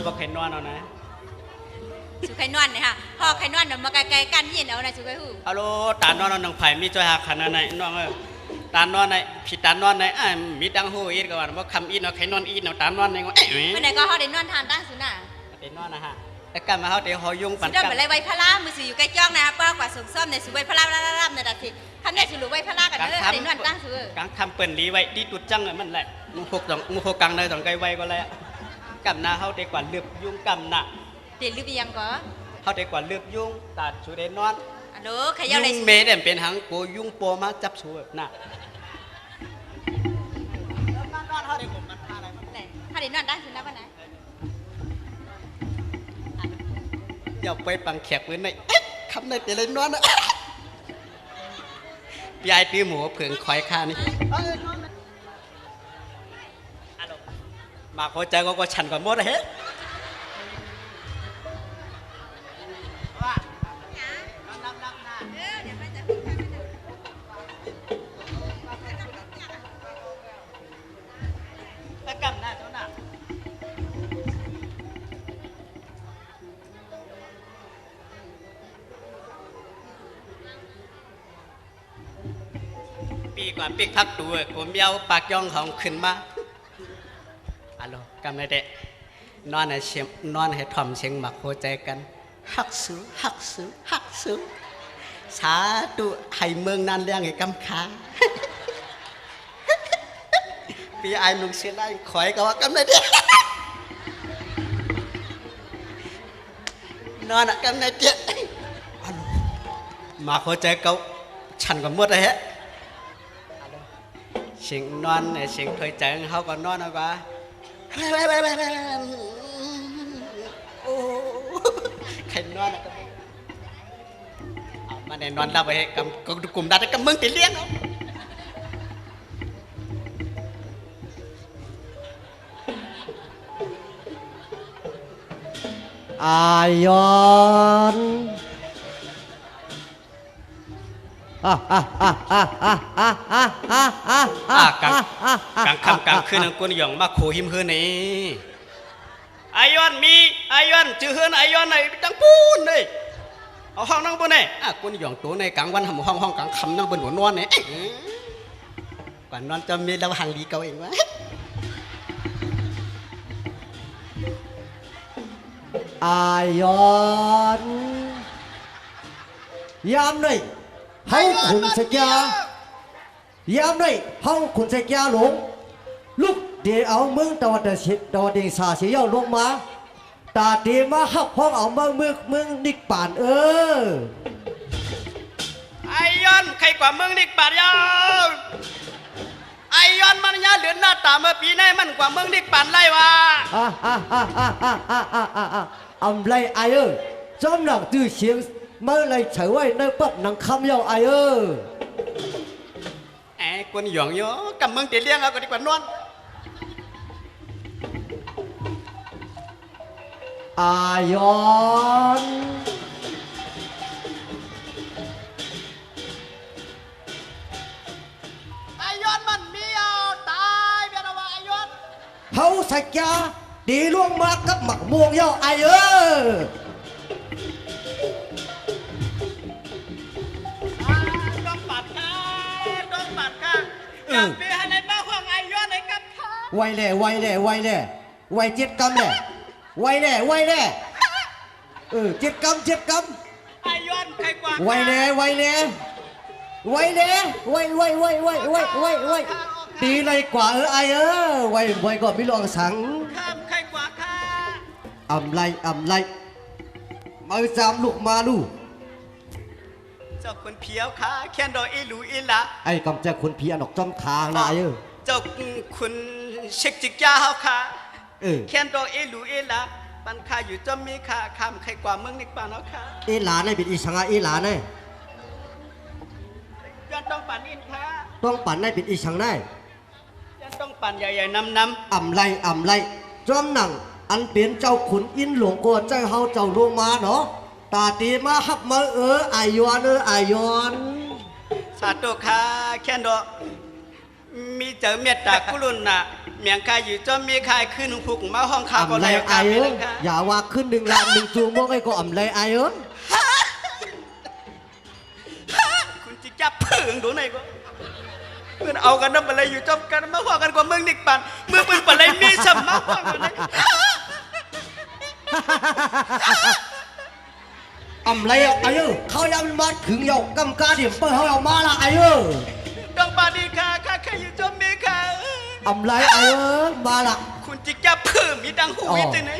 บอกไข่นอนเอานะสุไข่นวลเนี่ยค่ะพอไข่นวลมาไกลๆกันยินเอานะสุไข่หูฮัลโหลตานอนเอาหนังไผ่มีจ้อยหักขนาดไหนน้องตานอนไหนผิดตานอนไหนมีดังหูอีกก็ว่าคำอีนเอาไข่นอนอีนเอาตานอนไหนก็เมื่อไหร่ก็เขาได้นอนทานตั้งสุน่ะได้นอนนะฮะแต่กันมาเขาเดี๋ยวหอยุ่งปั่นกันสุดเป็นไรไว้พระมือสื่ออยู่ใกล้จ้องนะเป้ากว่าสมส้มในสุไว้พระรับในดัชนีคำนี้สุรุไว้พระกันเลยได้นอนตั้งสุกลางคำเปิ่นลีไว้ดีตุดจังเลยมันแหละมุขกังในสองไกลไว้ก็แล้วกำนาเขาได้กว่าเลือบยุ่งกำนาเดี๋ยวลืมยังก็เขาได้กว่าเลือบยุ่งตัดสุดเดนอนอันนู้ขย่าเลยยุ่งเมย์เนี่ยเป็นหังโกยุ่งโปมาจับสูบน่ะเขาได้กลุ่มมันอะไรมันไหนเขาได้นอนตั้งสุนะวันไหนอย่าไปปังแขกปืนในคำในเปลี่ยนนอนนะยายตีหมูเผื่อคอยข้านี่มาเข้าใจก็ฉันก่อนหมดเลยปีกว่าปีกพักตัวผมเบี้ยวปากย่องของขึ้นมาฮัลโหลกำลังเดะนอนให้เชียมนอนให้ทอมเชียงหมักโคใจกันฮักซื้อสาธุให้เมืองนั้นเลี้ยงให้กำขาปีไอ้ลุงเสียได้ขอยก็ว่ากำลังเดะนอนกำลังเดะมาโคใจเขาฉันก็หมดเลยฮะเสียงนอนเสียงถอยใจเขาก็นอนเอาว่าโอ้ใครนอนอะเอามาในนอนเราไปกับกลุ่มดัดกับมึงติเลี้ยงเอาอายอนกลางค่ำกลางคืนกุนหยองมาโขหิมเฮือนี่ไอายอนมีไอายอนจื้อเฮือนไอายอนไหนจังปูนเลยเอาห้องนั่งบนนี่กุนหยองตัวในกลางวันห้องกลางค่ำนั่งบนหัวนอนนี่ก่อนนอนจะมีเราหังดีเก่าเองวะอายอนยามหน่อยเฮาขุนสกยามหน่อยเฮาขุนสกหลงลูกเดี๋ยวเอาเมืองตะวันตะวันสาเสียลงมาตาเดี๋ยวมาหักห้องเอาเมืองนิกป่านไอยอนใครกว่าเมืองนิกป่านยาวไอยอนมันยาเหลือหน้าตาเมื่อปีนี้มันกว่าเมืองนิกป่านไรวะไรไอจอมหลังตื้อเสียงเมื่อไรเฉยไว้ในปั๊บนังคำยาวไอคนหยองเยอะกับเมืองตีเลี้ยงเอาก็ดีกว่านอนอายอนไอยอนมันมีเอาตายเบียดว่าไอยอนเฮาสักยาดีล่วงมากับหมักม่วงยาวไอไวแน่ไวเจ็ดกำแน่ไวแน่เจ็ดกำไอยอนใครกว่าไวแน่ไวตีเลยกว่าไอไวก่อนพี่ลองสังใครกว่าข้าอำไรมาจามลูกมาลูเจ้าคนเพียวข้าแค่ดอกอีหลูอีละไอ้กำจัดคนเพียนออกจอมทางนะเจ้าคุณเช็คจิกยาเฮาค่ะแค่ดอกเอลูเอละปันค่าอยู่จอมมีค่าคำใครกว่าเมืองนิกปานเฮาค่ะหลานนี่เป็นอีสังหลานนี่ยันต้องปั่นอินค่ะต้องปั่นนี่เป็นอีสังได้ยันต้องปั่นใหญ่ๆน้ำอำไรจอมหนังอันเปลี่ยนเจ้าขุนอินหลวงกว่าเจ้าเฮาเจ้าลงมาเนาะตาตีมาฮับมาอายอนสาธุค่ะแค่ดอกมีเจอเมตตากุลุนน่ะ เมียงคายอยู่จอมมีคายขึ้นหุกมาห้องข้าวก็ อำไร เลย ไอ้ กา เอ้ เลย ยค่ะ อย่าว่าขึ้น1 ล้าน1จูงโมกไอ้ก็อำไรไอ้เอ้ย คุณจิจับเพิ่งดูไหนก็เพื่อนเอากันน้ำอะไรอยู่จอมกันมาห้องกันกว่าเมืองนิกปันเมื่อเป็นปะไรมีสมมาห้องกันเลย อำไรไอ้เอ้ยเขายังมาถึงยกกำกาเดี๋ยวเปิดเขาเอามาละไอ้เอ้ย ดองบาดีค่ะข้าแค่อยู่จอมมีค่ะ อำไรไอ้เอ้ยมาละ คุณจิจับเพิ่มมีดังหูอีกไหน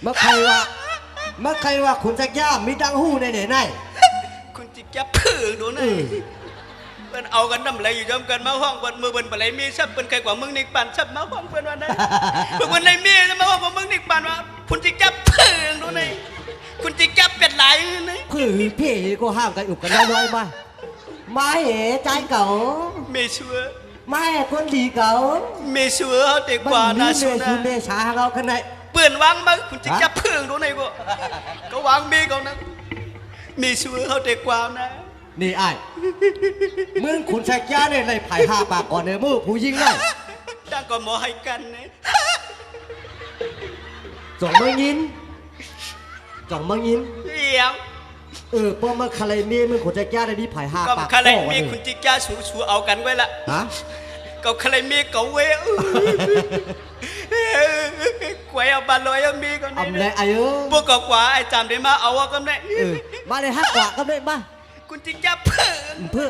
เมื่อใครว่าคุณจะย่ามีดังหู้ในไหน คุณจิจับเพิ่งดูไหนเพื่อนเอากันน้ำอะไรอยู่จอมกันมาห้องกันเมื่อเป็นปะไรมีสับเป็นใครกว่าเมืองนิกปันสับมาห้องเพื่อนวันนั้นเมื่อวันไหนมีมาห้องกว่าเมืองนิกปันว่าคุณจิจับเพิ่งดูไหนคุณจิจับเป็ดไหลนี่ คือพี่ก็ห้ามกันอุกกันน้อยมาไม่เอ๋ใจเก่า เมชัว ไม่คนดีเก่า เมชัวเขาเด็กกว่า มั นา เม สุนะ ชูเมชาเราขนาด เปื่อนวางมาคุณจิจับเพิ่งดูไหนก็วางมีเขานะเมชัวเขาเด็กกว่านะ นี่ไอ้มึงขุนแซกย่าเนี่ยในไผ่ห้าปากก่อนเนี่ยมือผู้ยิงได้ ตั้งก็หมอให้กันนะ จ่องมึงยินเดี๋ยว พอมาคาเลมีมึงขุนแซกย่าในนี่ไผ่ห้า ก็ ปาก คาไรมีคุณจิจ้าสูเอากันไว้ละ ฮะ ก็คาไรมีก็เวกวยเอาบาลอยเอามีก็ อำไร นี่ ไอ้เอ้ย พวกกว่าไอ้จำได้มาเอาก็ได้ มาเลยฮักกว่าก็ได้มา คุณจิจ้าเพิ่ง เพื่อ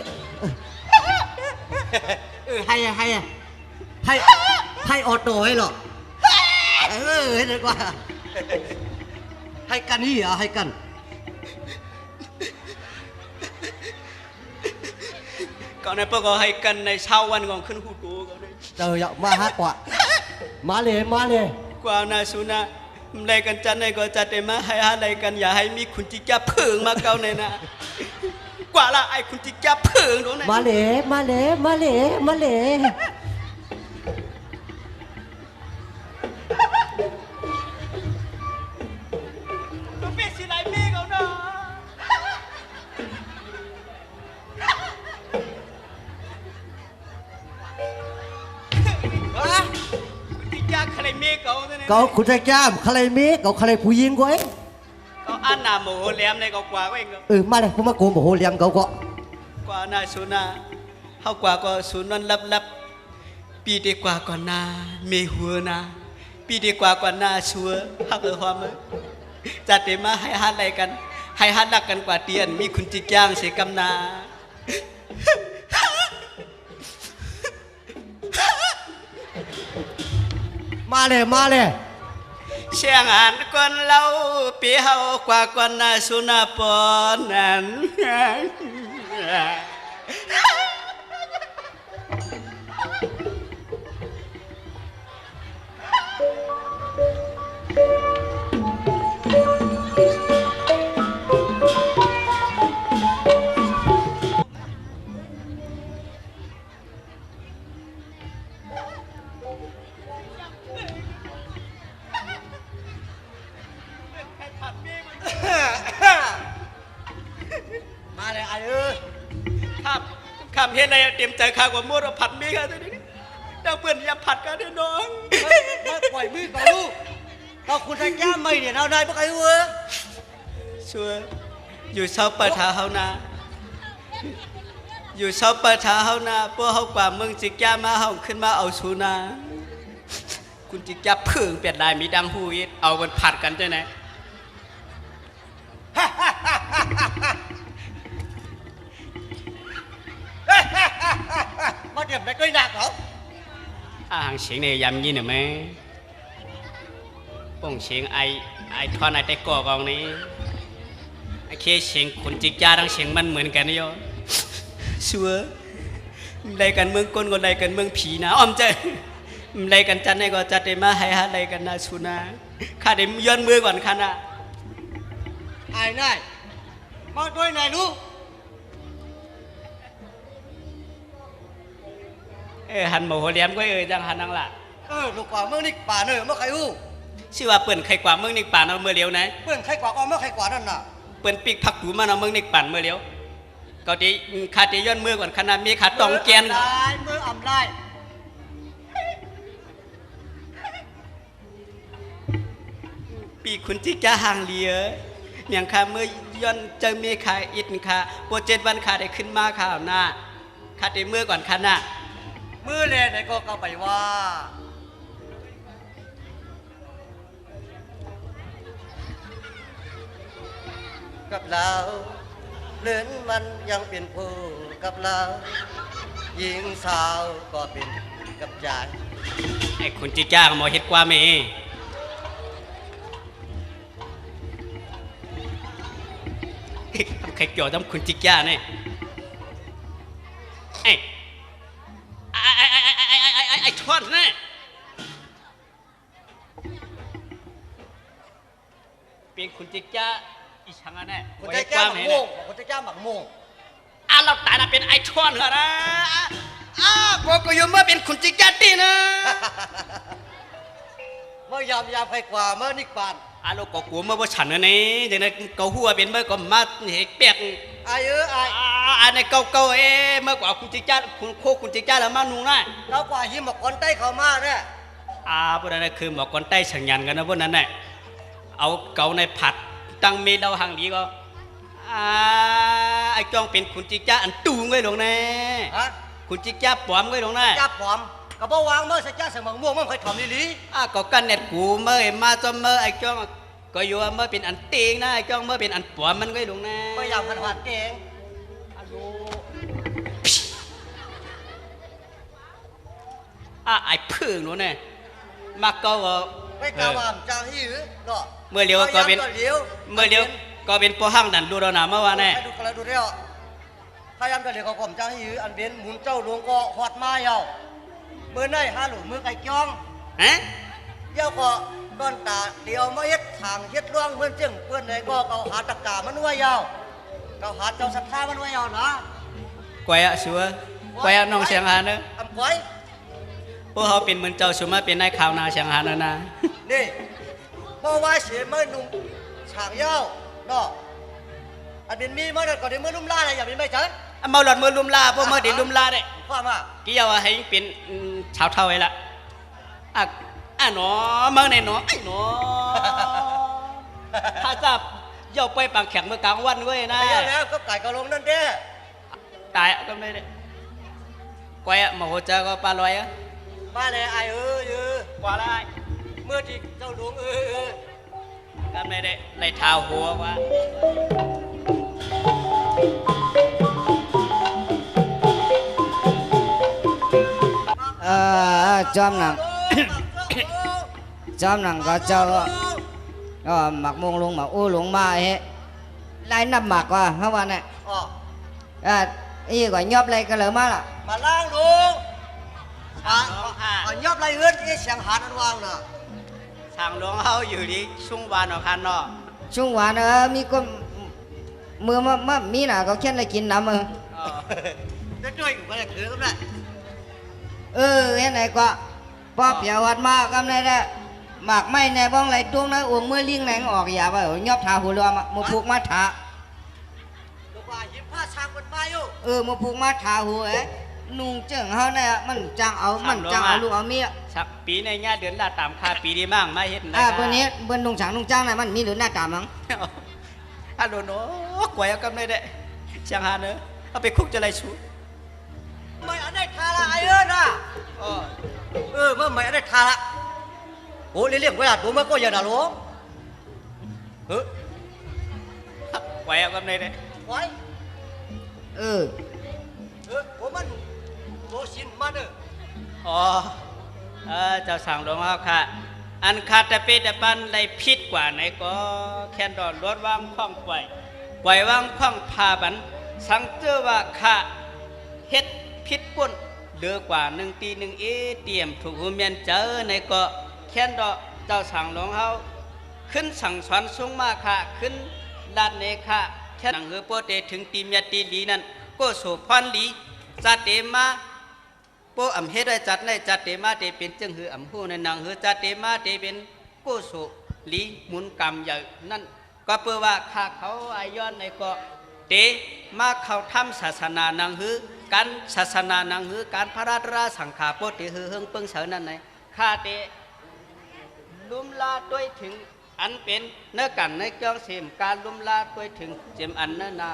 ให้ออโต้ให้หรอให้ดีกว่าให้กันนี่เหรอให้กัน ก็ในพวกก็ให้กันในเช้าวันของขึ้นหูดูก็ได้ เจออย่ามาฮักกว่ามาเลย กว่านาสุนะอะไรกันจันในก็จัดได้มาให้อะไรกันอย่าให้มีคุณจิจ้าเพิ่งมาเก่าในนะกว่าละไอ้คุณจิจ้าเพิ่งดูนะ มาเลย ตัวเป็ดสิไรมีเขาเนาะคุณจิจ้าใครมีเขาเนี่ย เขาคุณจะจ้ามใครมีเขาใครผู้หญิงก็เอง ก็อันนาโมแหลมในก็กว่าก็เองก็ มาเลยผมมาโกงโหเลี้ยงเขาก็ กว่านาสุนาเฮากว่าก็สุนนลับปีดีกว่าก่อนนามีหัวนาปีดีกว่าก่อนนาชัวฮักเออความจัดได้มาให้ฮัดอะไรกันให้ฮัดรักกันกว่าเตียนมีคุณจิจ้างเสกำนา มาเลย เชียงอ่านก่อนเราปีเฮากว่าก่อนนาสุนาปอนนั้น มาเลยไอ้เอ้ย คำเฮ็ดอะไรเตรียมใจข้าวกว่ามั่วเราผัดมีกันทีนี้ดังเพื่อนอย่าผัดกันเถอะน้อง มาปล่อยมือก่อนลูกเราคุณจะจ้ามไม่เนี่ยเอาได้ปะไอ้เว้ย ชัวอยู่เช้าเปิดเท้าเฮานาอยู่เช้าเปิดเท้าเฮานาพวกเฮากว่ามึงจิกยามาเฮาขึ้นมาเอาชูนาคุณจิกยาเพิ่งเปลี่ยนลายมีดังหูอีกเอามันผัดกันใช่ไหม มาเดี๋ยวได้ก็หนักเหรอ hàng xiên này dầm như nào mẹ bông xiên ai thoa này tay cò con này ai kia xiên cuốn chiếc cha đang xiên mình mượn cái này vô xưa đây cần mương con còn đây cần mương phí nào om chơi đây cần chăn này có chặt để mà hay ha đây cần na su na khá để dân mưa còn khá na ไอ้นายมาด้วยนายลูก hành mồ hôi liếm quay ơi đang hành đang lạ ลูกกว่าเมื่อนี่ป่าเนอะเมื่อใครอู้ ชื่อว่าเปิ่นไข่กว่าเมืองนิกป่านเอาเมื่อเลี้ยวนะ เพื่อนใครกว่าก็เมื่อใครกว่านั่นน่ะ เปิ่นปีกผักถูมันเอาเมืองนิกป่านเมื่อเลี้ยวก็ที่ขาดที่ย้อนเมื่อก่อนขนาดมีขาตองแกน ได้เมื่ออ่ำได้ ปีคุณที่จะห่างเหลียอย่างข้าเมื่อย้อนเจอเมฆาอิดค่ะโปรเจกต์วันขาได้ขึ้นมาข่าวหน้าข้าได้เมื่อก่อนค่ะน่ะ มือแลไหนก็เข้าไปว่ากับเราเลือนมันยังเป็นผู้กับเราหญิงสาวก็เป็นกับใจ ไอ้คุณจิจ้าก็หมอเฮ็ดกว่าเมใครเกี่ยวกับคุณจิจ้าเนี่ยไอ้ชอนเนี่ยเป็นคุณจิจ้าอีช่างอันเนี่ย คนใจแก้วหมักโม่งคนใจแก้วหมักโม่ง เราตายนะเป็นไอ้ชอนเหรอนะก็อยู่เมื่อเป็นคุณจิจ้าตีนะ เมื่อยามใครกว่าเมื่อนิกปาน เราก็กลัวเมื่อว่าฉันนะนี่อย่างนั้นเขาหัวเป็นเมื่อก็มาเห็กเปียก ไอ้ไอ้ อันนี้เก่าเมื่อกว่าคุณจิจ้าคุณโคคุณจิจ้าแล้วมานุ่งนะ เรากว่าหิมหมกคนใต้เขามาเนี่ย พวกนั้นคือหมอกคนใต้ฉังยันกันนะพวกนั้นน่ะเอาเก่าในผัดตั้งเมเราหังดีก็ไอ้จองเป็นคุณจิจ้าอันตูงไว้ลงแน่ ฮะ คุณจิจ้าปลอมไว้ลงแน่ จ้าปลอมกับบ่วางเมื่อสักจ้าเสมอม่วงมันเคยถ่อมลี ก็กันเน็ตกูเมื่อมาจนเมื่อไอ้จองก็อยู่เมื่อเป็นอันเตียงนะไอ้จองเมื่อเป็นอันปลอมมันไว้ลงแน่ เมื่อยามผ่านเก่ง ไอ้พึ่งนู้นเนี่ยมาเกา ไม่กล้าวามจางหิวเนาะ เมื่อเลี้ยวก็เป็นเมื่อเลี้ยวก็เป็นพวกห้างดันดูเราหนาเมื่อวานแน่ ให้ดูกันแล้วดูเดียวพยายามจะเดี๋ยวเขาข่มจางหิวอันเป็นหมุนเจ้าหลวงก็หอดมาเยาเมื่อไหนฮาหลุมือไก่จ้อง ฮะ เย้าก็ก้อนตาเดียวมาเฮ็ดทางเฮ็ดร่วงเพื่อนจึงเพื่อนไหนก็เขาหาตะกามันไว้เยาเขาหาเจ้าศรัทธามันไว้เยานะ กวยอะชัวกวยอะน้องเสียงหาเนอะ อำก้อย พวกเขาเป็นเหมือนเจ้าชัวมาเป็นนายข่าวนาเสียงหาเนอะนะ นี่เพราะว่าเสียเมื่อนุ่งฉางเย้าเนาะอันเป็นมีเมื่อนั้นก็ได้เมื่อลุ่มล่าอะไรอย่างนี้ไม่ใช่ มาหลอดมือลุมลาพวกมาเดี๋ยวลุมลาได้ ข้ามา กี่ยาวให้เป็นชาวเท่าไว้ละหนอเมื่อไหนหนอไอ้หนอถ้าจับเย่าไปปากแข็งเมื่อกลางวันเว้ยนะ ไปแล้วก็ไก่กระลงนั่นเด้ ตายก็ไม่ได้กวยอะมาหัวใจก็ปลาลอยอะ มาเลยไอ้กว่าละ เมื่อที่เจ้าหลวงก็ไม่ได้ในเท้าหัวว่า จอมหนัง จอมหนังก็เจ้าก็หมักมงลงหมักอู้หลงมาเฮ้ไล่นับหมักว่าเขาว่าเนี่ย อ๋อ อีกว่ายอบอะไรก็เลยมาล่ะ มาล้างลุงยอบไรเฮือนที่เสียงหาดอันวางน่ะ ทางหลวงเขาอยู่ที่ชุ่งวานออกคันเนาะ ช่วงหวานมีก็มือมามีน่ะก็แค่ได้กินน้ำมือ จะช่วยกูก็ได้คือก็ได้ เห็นไหนก็พอเปียววัดมาก็ได้ได้หมักไม่ในบ้องไรตวงนะอ้วงมือลิงแหงออกอย่าไปยอบทาหัวเรือมาผูกมาถา ลูกว่ายิ้มผ้าช้างคนมาอยู่ มาผูกมาถาหัวนุ่งเจิงเขาเนี่ยมันจังเอาลูกเอาเมีย สักปีในเงี้ยเดือนละตามค่าปีดีมั่งไม่เห็นนะ เบนนี้เบนนุ่งฉางนุ่งจ้างน่ะมันมีหรือหน้าตามั้ง ฮัลโหลโน้กวยก็ไม่ได้เชียงหาเนอะเอาไปคุกจะไรชู ไม่อันได้ทาละไอ้น่ะเมื่อไม่อันได้ทาละโอ้เรียกเวลาตัวเมื่อก็อย่าด่าหลวงกวยก็ไม่ได้ ไว้ผมมันโตชินมาเนอะเจ้าสั่งหลวงพ่อค่ะอันคาตะเปตะปันไรพิษกว่าไหนก็แค่ดอนรถว่างคล้องกวยว่างคล้องพาบันสังเจอว่าค่ะเฮ็ดพิษป่นเดือกว่า1 ตี 1เตรียมถูกหูเมียนเจอในก็แค่ดอเจ้าสั่งหลวงเฮาขึ้นสั่งสอนสูงมาค่ะขึ้นลาดเนค่ะแค่หนังเฮือโปเตถึงตีเมียตีลีนั้นก็โสพรลีจัดเตมาโปอำเฮ็ดได้จัดในจัดเตมาเตเป็นจึงหืออำฮู้ในหนังหือจัดเตมาเตเป็นก็โสลีหมุนกรรมใหญ่นั่นก็เพื่อว่าข้าเขาอาย้อนในก็เตมาเข้าทำศาสนาหนังหือการศาสนาหนังหือการพระราชราสังขาโปเตหือเฮิงเปิงเสานั่นไหนข้าเตลุมลาด้วยถึงอ อันเป็นเนื้อกันในเจ้องเสียมการลุ่มลาดไปถึงเจมอันเนนา